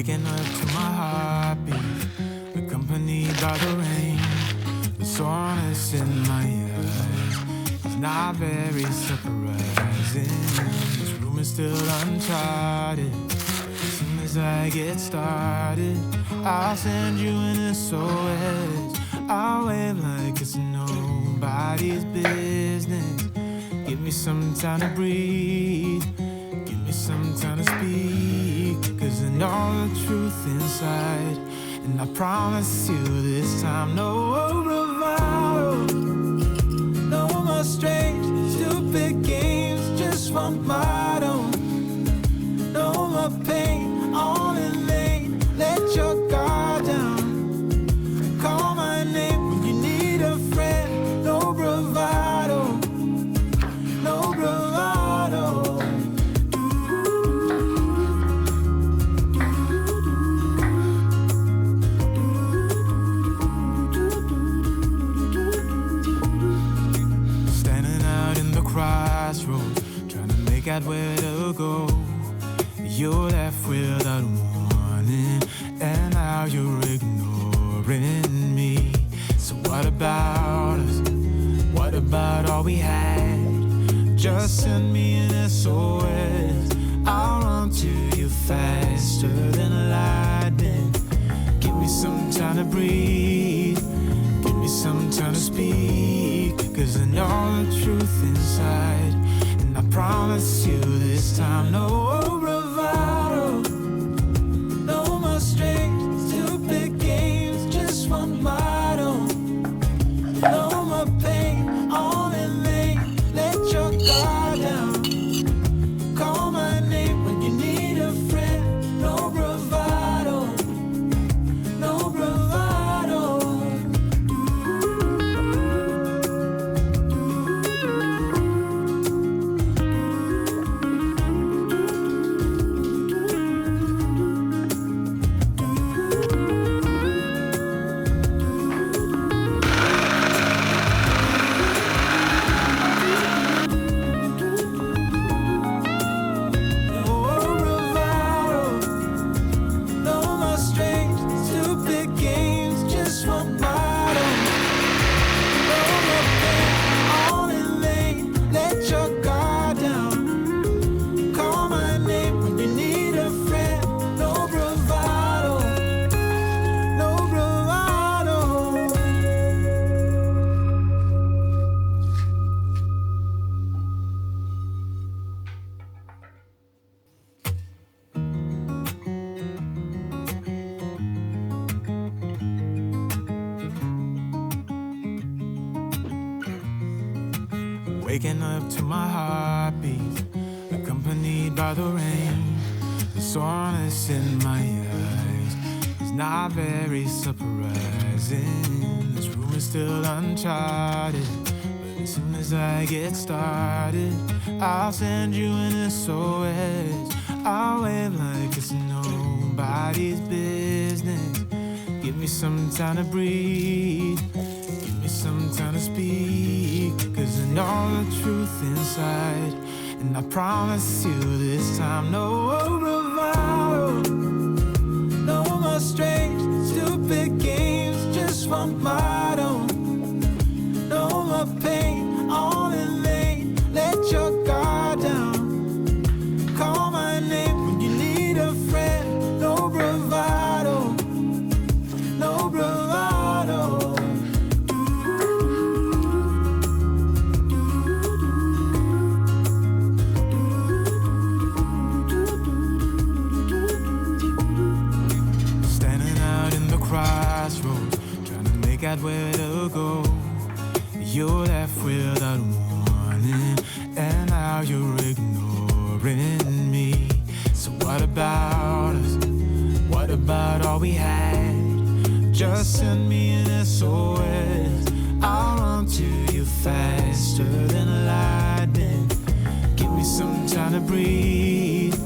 Waking up to my heartbeat, accompanied by the rain. The soreness in my eyes is not very surprising. This room is still uncharted. As soon as I get started, I'll send you an SOS. I'll wave like it's nobody's business. Give me some time to breathe. Give me some time to speak. 'Cause I know the truth inside. And I promise you this time, no bravado, no more strange, stupid games, just one motto. No more pain, all in vain. Let your guard down. Call my name when you need a friend. No bravado, no bravado. Standing out in the crossroads, trying to make out where to go. You're left without warning, and now you're ignoring me. So what about us? What about all we had? Just send me an SOS. I'll run to you faster than lightning. Give me some time to breathe. Give me some time to speak. 'Cause I know the truth inside. And I promise you this time, no bravado, no more strange, stupid games, just one motto. No more pain, all in vain. Let your guard down. Call my name when you need a friend. No bravado, no bravado. Waking up to my heartbeat, accompanied by the rain. The soreness in my eyes is not very surprising. This room is still uncharted, but as soon as I get started, I'll send you an SOS. I'll wave like it's nobody's business. Give me some time to breathe. Give me some time to speak. 'Cause I know the truth inside. And I promise you this time, no bravado, no more strange, stupid games, just one motto. No more pain, all in vain. Let your guard down. Call my name when you need a friend. No bravado, no bravado. Crossroads, trying to make out where to go. You're left without warning, and now you're ignoring me. So what about us? What about all we had? Just send me an SOS. I'll run to you faster than lightning. Give me some time to breathe.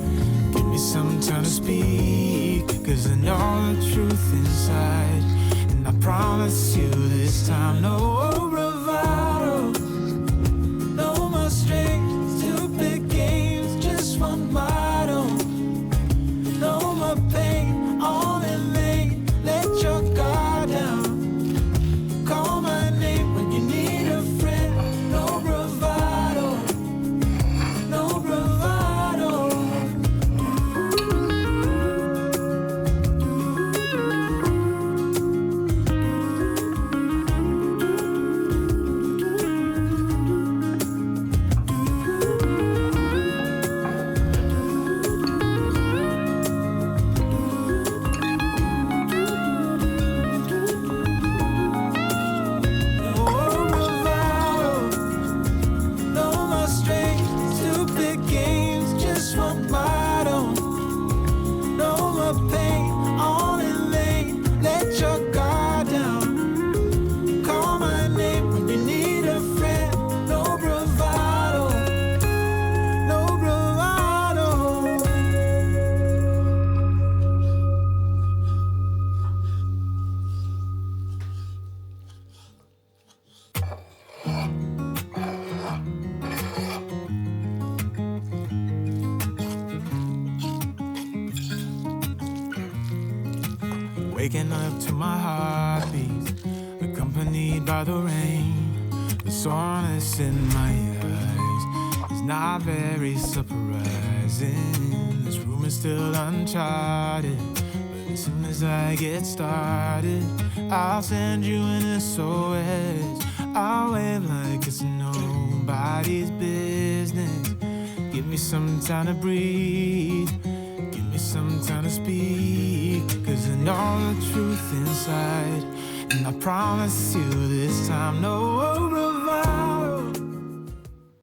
Give me some time to speak. 'Cause I know the truth inside. And I promise you this time, no bravado, no more strange, stupid games, just one motto. No more pain, waking up to my heartbeat, accompanied by the rain. The soreness in my eyes is not very surprising. This room is still uncharted, but as soon as I get started, I'll send you an SOS. I'll wave like it's nobody's business. Give me some time to breathe, give me some time to speak, 'cause I know the truth inside, and I promise you this time, no